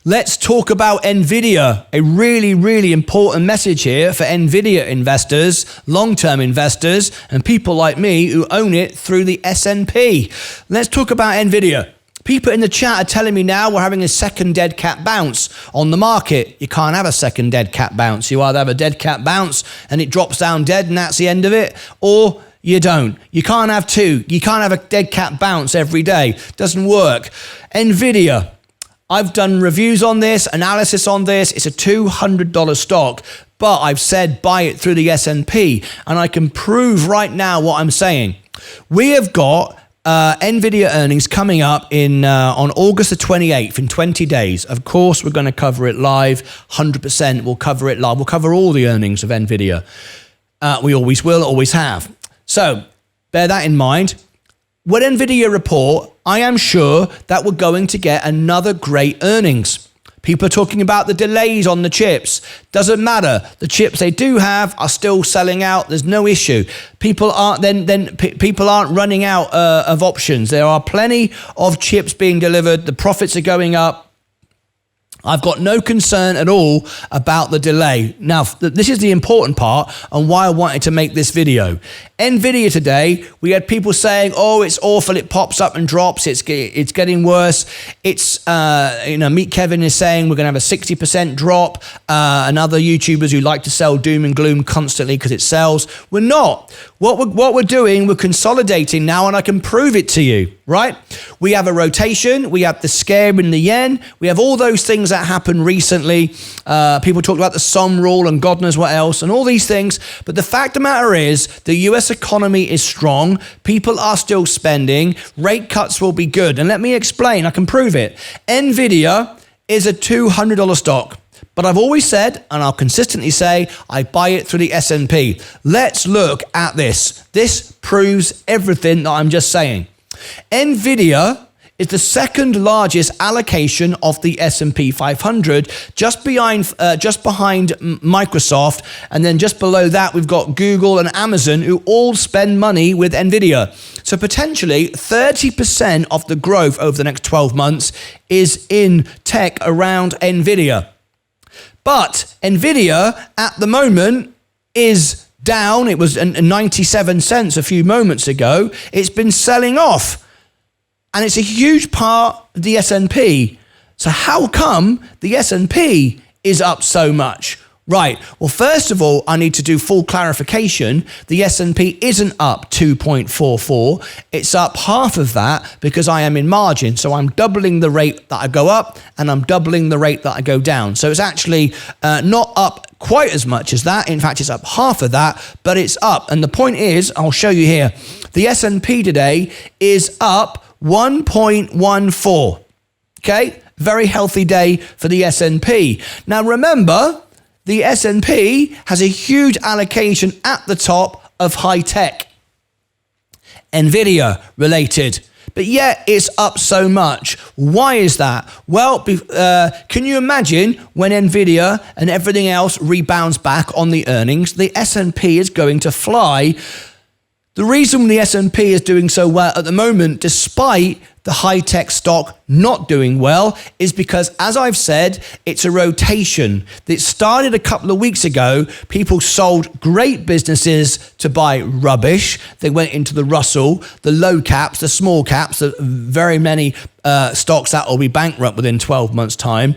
Let's talk about NVIDIA. A really, really important message here for NVIDIA investors, long-term investors, and people like me who own it through the S&P. Let's talk about NVIDIA. People in the chat are telling me now we're having a second dead cat bounce on the market. You can't have a second dead cat bounce. You either have a dead cat bounce and it drops down dead and that's the end of it, or you don't. You can't have two. You can't have a dead cat bounce every day. Doesn't work. NVIDIA. I've done reviews on this, analysis on this. It's a $200 stock, but I've said buy it through the S&P, and I can prove right now what I'm saying. We have got NVIDIA earnings coming up on August the 28th, in 20 days. Of course, we're going to cover it live, 100%. We'll cover it live. We'll cover all the earnings of NVIDIA. We always will, always have. So bear that in mind. When NVIDIA report, I am sure that we're going to get another great earnings. People are talking about the delays on the chips. Doesn't matter. The chips they do have are still selling out. There's no issue. People aren't people aren't running out of options. There are plenty of chips being delivered. The profits are going up. I've got no concern at all about the delay. Now, this is the important part and why I wanted to make this video. NVIDIA today, we had people saying, oh, it's awful, it pops up and drops, it's getting worse. Meet Kevin is saying we're going to have a 60% drop, and other YouTubers who like to sell doom and gloom constantly because it sells. We're not. What we're doing, we're consolidating now, and I can prove it to you, right? We have a rotation, we have the scare in the yen, we have all those things that happened recently. People talked about the SOM rule and God knows what else and all these things. But the fact of the matter is the US economy is strong. People are still spending. Rate cuts will be good. And let me explain. I can prove it. NVIDIA is a $200 stock. But I've always said, and I'll consistently say, I buy it through the S&P. Let's look at this. This proves everything that I'm just saying. NVIDIA is the second largest allocation of the S&P 500, just behind Microsoft, and then just below that we've got Google and Amazon, who all spend money with NVIDIA. So potentially 30% of the growth over the next 12 months is in tech around NVIDIA. But NVIDIA at the moment is down. It was 97 cents a few moments ago. It's been selling off. And it's a huge part of the S&P. So how come the S&P is up so much? Right. Well, first of all, I need to do full clarification. The S&P isn't up 2.44. It's up half of that because I am in margin. So I'm doubling the rate that I go up and I'm doubling the rate that I go down. So it's actually not up quite as much as that. In fact, it's up half of that, but it's up. And the point is, I'll show you here, the S&P today is up 1.14. Okay, very healthy day for the S&P. Now remember, the S&P has a huge allocation at the top of high tech, NVIDIA related, but yet it's up so much. Why is that? Well, can you imagine when NVIDIA and everything else rebounds back on the earnings, the S&P is going to fly. The reason the S&P is doing so well at the moment, despite the high-tech stock not doing well, is because, as I've said, it's a rotation. It started a couple of weeks ago. People sold great businesses to buy rubbish. They went into the Russell, the low caps, the small caps, the very many stocks that will be bankrupt within 12 months' time.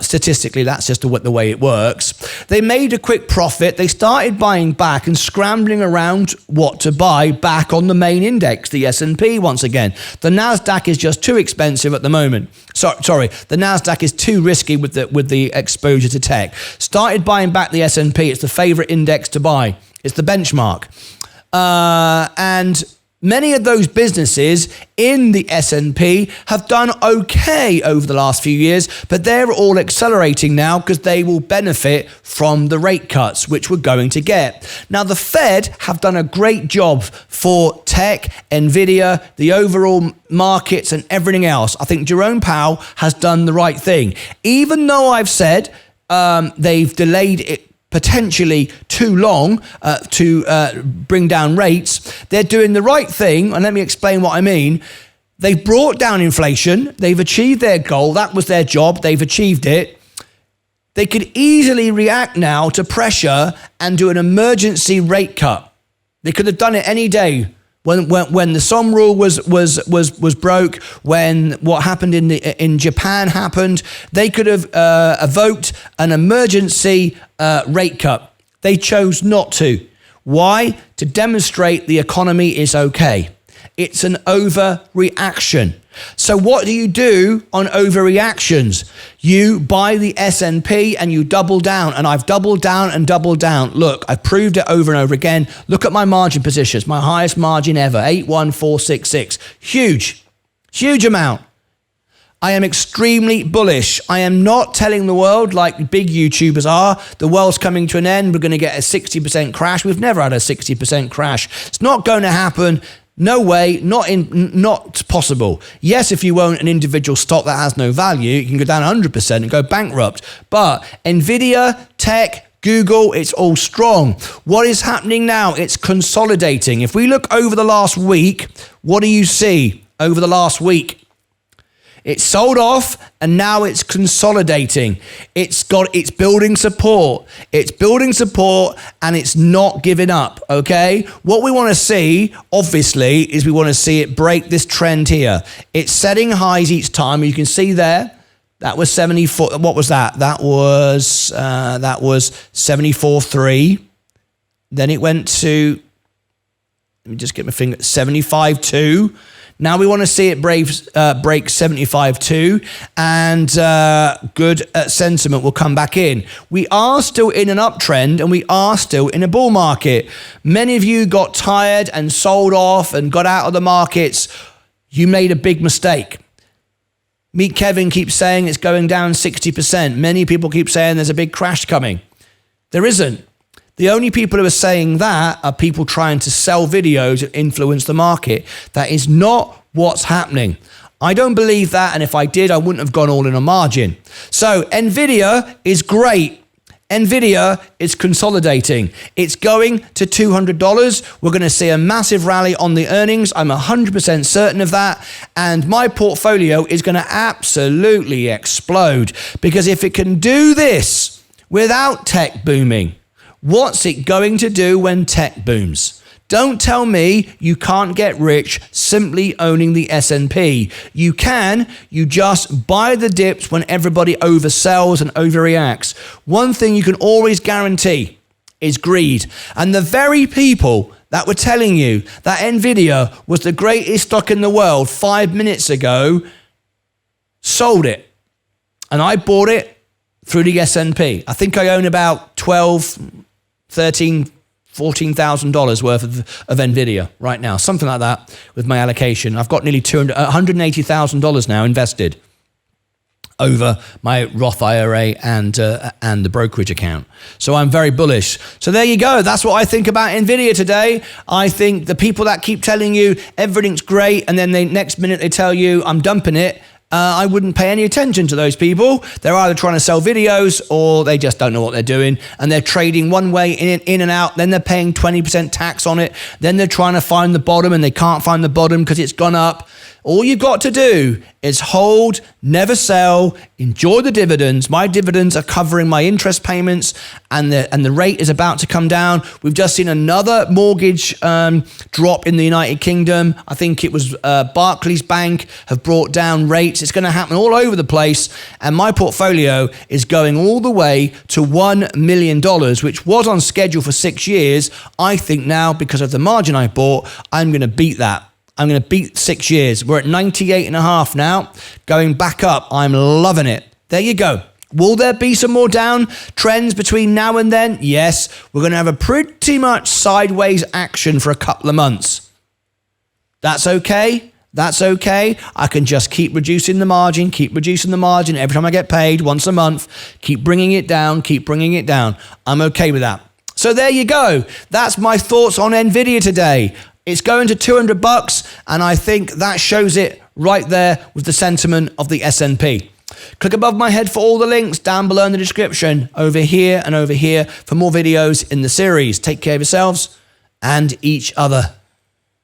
Statistically, that's just the way it works. They made a quick profit. They started buying back and scrambling around what to buy back on the main index, the S&P once again. The NASDAQ is just too expensive at the moment. Sorry, the NASDAQ is too risky with the exposure to tech. Started buying back the S&P. It's the favorite index to buy. It's the benchmark. And many of those businesses in the S&P have done okay over the last few years, but they're all accelerating now because they will benefit from the rate cuts, which we're going to get. Now, the Fed have done a great job for tech, NVIDIA, the overall markets and everything else. I think Jerome Powell has done the right thing. Even though I've said they've delayed it potentially too long to bring down rates, they're doing the right thing. And let me explain what I mean. They've brought down inflation. They've achieved their goal. That was their job. They've achieved it. They could easily react now to pressure and do an emergency rate cut. They could have done it any day. When the SOM rule was broke, when what happened in Japan happened, they could have evoked an emergency rate cut. They chose not to. Why? To demonstrate the economy is okay. It's an overreaction. So what do you do on overreactions? You buy the S&P and you double down. And I've doubled down and doubled down. Look, I've proved it over and over again. Look at my margin positions. My highest margin ever, 81466. Huge, huge amount. I am extremely bullish. I am not telling the world like big YouTubers are, the world's coming to an end. We're going to get a 60% crash. We've never had a 60% crash. It's not going to happen. No way, not possible. Yes, if you own an individual stock that has no value, you can go down 100% and go bankrupt. But NVIDIA, tech, Google, it's all strong. What is happening now? It's consolidating. If we look over the last week, what do you see over the last week? It's sold off and now it's consolidating. It's building support. It's building support and it's not giving up, okay? What we want to see, obviously, is we want to see it break this trend here. It's setting highs each time. You can see there, that was 74. What was that? That was 74.3. Then it went to, let me just get my finger, 75.2. Now we want to see it break 75.2 and good sentiment will come back in. We are still in an uptrend and we are still in a bull market. Many of you got tired and sold off and got out of the markets. You made a big mistake. Meet Kevin keeps saying it's going down 60%. Many people keep saying there's a big crash coming. There isn't. The only people who are saying that are people trying to sell videos and influence the market. That is not what's happening. I don't believe that, and if I did, I wouldn't have gone all in a margin. So NVIDIA is great. NVIDIA is consolidating. It's going to $200. We're going to see a massive rally on the earnings. I'm 100% certain of that. And my portfolio is going to absolutely explode. Because if it can do this without tech booming, what's it going to do when tech booms? Don't tell me you can't get rich simply owning the S&P. You can, you just buy the dips when everybody oversells and overreacts. One thing you can always guarantee is greed. And the very people that were telling you that NVIDIA was the greatest stock in the world 5 minutes ago sold it. And I bought it through the S&P. I think I own about $14,000 worth of NVIDIA right now, something like that with my allocation. I've got nearly $180,000 now invested over my Roth IRA and the brokerage account. So I'm very bullish. So there you go. That's what I think about NVIDIA today. I think the people that keep telling you everything's great and then the next minute they tell you I'm dumping it, I wouldn't pay any attention to those people. They're either trying to sell videos or they just don't know what they're doing and they're trading one way in and out. Then they're paying 20% tax on it. Then they're trying to find the bottom and they can't find the bottom because it's gone up. All you've got to do is hold, never sell, enjoy the dividends. My dividends are covering my interest payments and the rate is about to come down. We've just seen another mortgage drop in the United Kingdom. I think it was Barclays Bank have brought down rates. It's going to happen all over the place. And my portfolio is going all the way to $1 million, which was on schedule for 6 years. I think now, because of the margin I bought, I'm going to beat that. I'm going to beat 6 years. We're at 98.5 now, going back up. I'm loving it. There you go. Will there be some more down trends between now and then? Yes. We're going to have a pretty much sideways action for a couple of months. That's okay. That's okay. I can just keep reducing the margin every time I get paid once a month. Keep bringing it down, I'm okay with that. So there you go. That's my thoughts on NVIDIA today. It's going to $200, and I think that shows it right there with the sentiment of the S&P. Click above my head for all the links down below in the description, over here and over here for more videos in the series. Take care of yourselves and each other.